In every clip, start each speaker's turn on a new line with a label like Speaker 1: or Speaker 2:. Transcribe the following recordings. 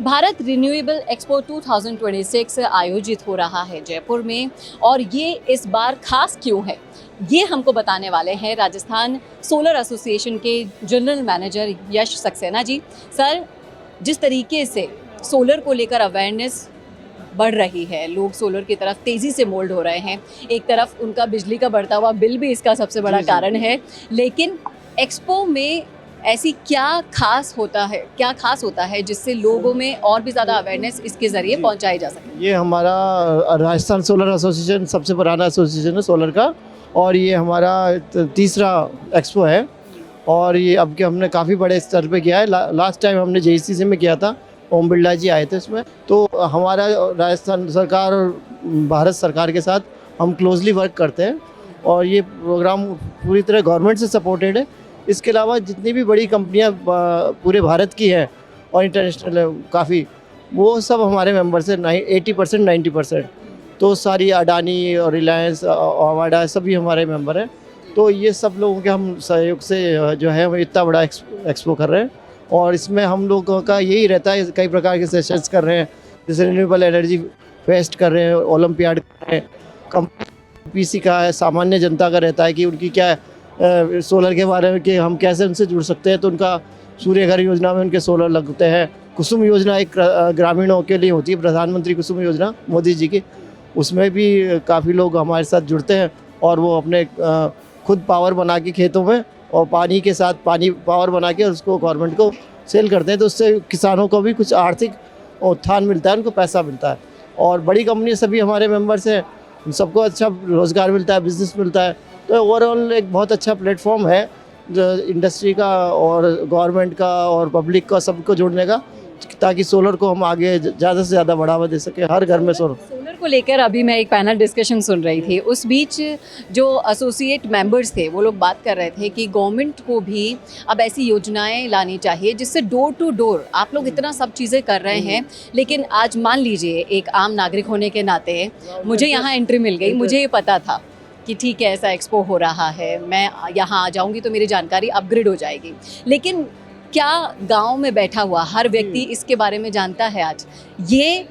Speaker 1: Bharat renewable expo 2026 आयोजित हो रहा है जयपुर में, और ये इस बार खास क्यों है ये हमको बताने वाले हैं राजस्थान सोलर एसोसिएशन के जनरल मैनेजर यश सक्सेना जी। सर, जिस तरीके से सोलर को लेकर अवेयरनेस बढ़ रही है, लोग सोलर की तरफ तेज़ी से मोल्ड हो रहे हैं, एक तरफ उनका बिजली का बढ़ता हुआ बिल भी इसका सबसे बड़ा कारण है, लेकिन एक्सपो में ऐसी क्या खास होता है जिससे लोगों में और भी ज़्यादा अवेयरनेस इसके ज़रिए पहुंचाई जा सके?
Speaker 2: ये हमारा राजस्थान सोलर एसोसिएशन सबसे पुराना एसोसिएशन है सोलर का, और ये हमारा तीसरा एक्सपो है। और ये अब के हमने काफ़ी बड़े स्तर पे किया है। लास्ट टाइम हमने JCC में किया था, ओम बिरला जी आए थे इसमें। तो हमारा राजस्थान सरकार और भारत सरकार के साथ हम क्लोजली वर्क करते हैं, और ये प्रोग्राम पूरी तरह गवर्नमेंट से सपोर्टेड है। इसके अलावा जितनी भी बड़ी कंपनियां पूरे भारत की हैं और इंटरनेशनल काफ़ी, वो सब हमारे मेंबर्स हैं। 80% 90%। तो सारी अडानी और रिलायंस अवाडा सभी हमारे मेंबर हैं। तो ये सब लोगों के हम सहयोग से जो है हम इतना बड़ा एक्सपो कर रहे हैं, और इसमें हम लोगों का यही रहता है, कई प्रकार के सेशंस कर रहे हैं, जैसे रिन्यूएबल एनर्जी फेस्ट कर रहे हैं, ओलंपियाड कर रहे हैं, PC का है, सामान्य जनता का रहता है कि उनकी क्या सोलर के बारे में कि हम कैसे उनसे जुड़ सकते हैं। तो उनका सूर्य घर योजना में उनके सोलर लगते हैं। कुसुम योजना एक ग्रामीणों के लिए होती है, प्रधानमंत्री कुसुम योजना मोदी जी की, उसमें भी काफ़ी लोग हमारे साथ जुड़ते हैं, और वो अपने खुद पावर बना के खेतों में और पानी के साथ पानी पावर बना के उसको गवर्नमेंट को सेल करते हैं। तो उससे किसानों को भी कुछ आर्थिक उत्थान मिलता है, उनको पैसा मिलता है। और बड़ी कंपनी सभी हमारे मेंबर्स हैं, सबको अच्छा रोज़गार मिलता है, बिजनेस मिलता है। तो ओवरऑल एक बहुत अच्छा प्लेटफॉर्म है जो इंडस्ट्री का और गवर्नमेंट का और पब्लिक का सबको जोड़ने का, ताकि सोलर को हम आगे ज़्यादा से ज़्यादा बढ़ावा दे सकें, हर घर में सोलर
Speaker 1: को लेकर। अभी मैं एक पैनल डिस्कशन सुन रही थी, उस बीच जो एसोसिएट मेंबर्स थे वो लोग बात कर रहे थे कि गवर्नमेंट को भी अब ऐसी योजनाएं लानी चाहिए जिससे डोर टू डोर, आप लोग इतना सब चीज़ें कर रहे हैं, लेकिन आज मान लीजिए एक आम नागरिक होने के नाते मुझे यहाँ एंट्री मिल गई, मुझे ये पता था कि ठीक है ऐसा एक्सपो हो रहा है, मैं यहाँ आ जाऊँगी तो मेरी जानकारी अपग्रेड हो जाएगी, लेकिन क्या गांव में बैठा हुआ हर व्यक्ति इसके बारे में जानता है? आज ये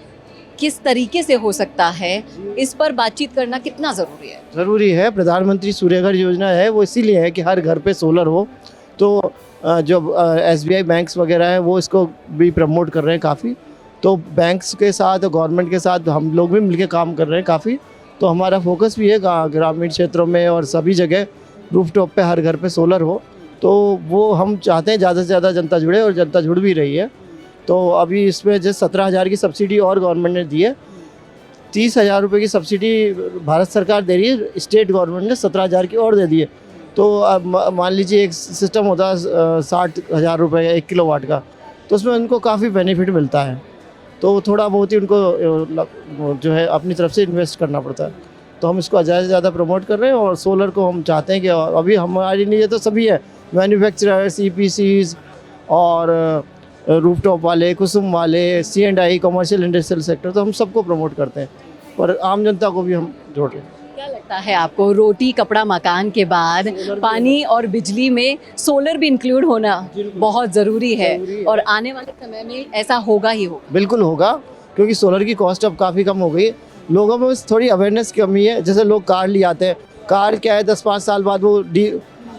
Speaker 1: किस तरीके से हो सकता है, इस पर बातचीत करना कितना ज़रूरी है?
Speaker 2: ज़रूरी है। प्रधानमंत्री सूर्य घर योजना है, वो इसीलिए है कि हर घर पे सोलर हो। तो जो SBI बैंक्स वगैरह हैं वो इसको भी प्रमोट कर रहे हैं काफ़ी। तो बैंक्स के साथ, गवर्नमेंट के साथ हम लोग भी मिलकर काम कर रहे हैं काफ़ी। तो हमारा फोकस भी है ग्रामीण क्षेत्रों में और सभी जगह रूफटॉप पे हर घर पे सोलर हो। तो वो हम चाहते हैं ज़्यादा से ज़्यादा जनता जुड़े, और जनता जुड़ भी रही है। तो अभी इसमें जो 17,000 की सब्सिडी और गवर्नमेंट ने दी है, 30,000 रुपये की सब्सिडी भारत सरकार दे रही है, स्टेट गवर्नमेंट ने 17,000 की और दे दी है। तो अब मान लीजिए एक सिस्टम होता है 60,000 रुपये 1 किलोवाट का, तो उसमें उनको काफ़ी बेनिफिट मिलता है। तो थोड़ा बहुत ही उनको जो है अपनी तरफ से इन्वेस्ट करना पड़ता है। तो हम इसको ज़्यादा से ज़्यादा प्रमोट कर रहे हैं, और सोलर को हम चाहते हैं कि अभी हमारी नहीं है तो सभी है, मैन्युफैक्चरर्स, EPCs और रूफटॉप वाले, कुसुम वाले, C&I कमर्शियल इंडस्ट्रियल सेक्टर, तो हम सबको प्रमोट करते हैं, पर आम जनता को भी हम जोड़ रहे हैं।
Speaker 1: क्या लगता है आपको, रोटी कपड़ा मकान के बाद पानी और बिजली में सोलर भी इंक्लूड होना बहुत ज़रूरी है, और आने वाले समय में ऐसा होगा ही होगा?
Speaker 2: बिल्कुल होगा, क्योंकि सोलर की कॉस्ट अब काफ़ी कम हो गई है। लोगों में बस थोड़ी अवेयरनेस की कमी है। जैसे लोग कार ले आते हैं, कार क्या है 10-5 साल बाद वो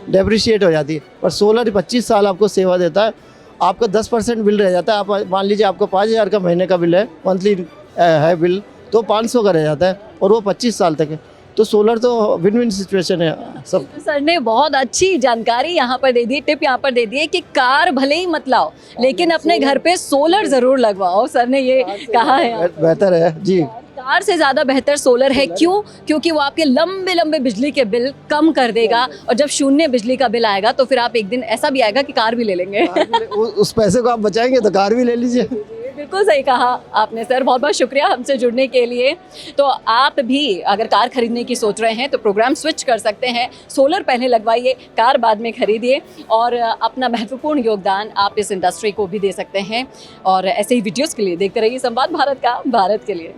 Speaker 2: डेप्रिशिएट हो जाती है, पर सोलर 25 साल आपको सेवा देता है। आपका 10% बिल रह जाता है। आप मान लीजिए आपको 5,000 का महीने का बिल है, मंथली है बिल, तो 500 का रह जाता है, और वो 25 साल तक है। तो सोलर तो विन विन सिचुएशन है सब।
Speaker 1: तो सर ने बहुत अच्छी जानकारी यहाँ पर दे दी, टिप यहाँ पर दे दी है कि कार भले ही मत लाओ, लेकिन अपने घर पे सोलर ज़रूर लगवाओ। सर ने ये कहा है,
Speaker 2: बेहतर है जी।
Speaker 1: कार से ज़्यादा बेहतर सोलर है। क्यों? क्योंकि वो आपके लंबे लंबे बिजली के बिल कम कर देगा, और जब शून्य बिजली का बिल आएगा तो फिर आप एक दिन ऐसा भी आएगा कि कार भी ले लेंगे।
Speaker 2: उस पैसे को आप बचाएंगे तो कार भी ले लीजिए।
Speaker 1: बिल्कुल सही कहा आपने सर, बहुत बहुत शुक्रिया हमसे जुड़ने के लिए। तो आप भी अगर कार खरीदने की सोच रहे हैं तो प्रोग्राम स्विच कर सकते हैं, सोलर पहले लगवाइए, कार बाद में खरीदिए, और अपना महत्वपूर्ण योगदान आप इस इंडस्ट्री को भी दे सकते हैं। और ऐसे ही वीडियोज़ के लिए देखते रहिए संवाद भारत का, भारत के लिए।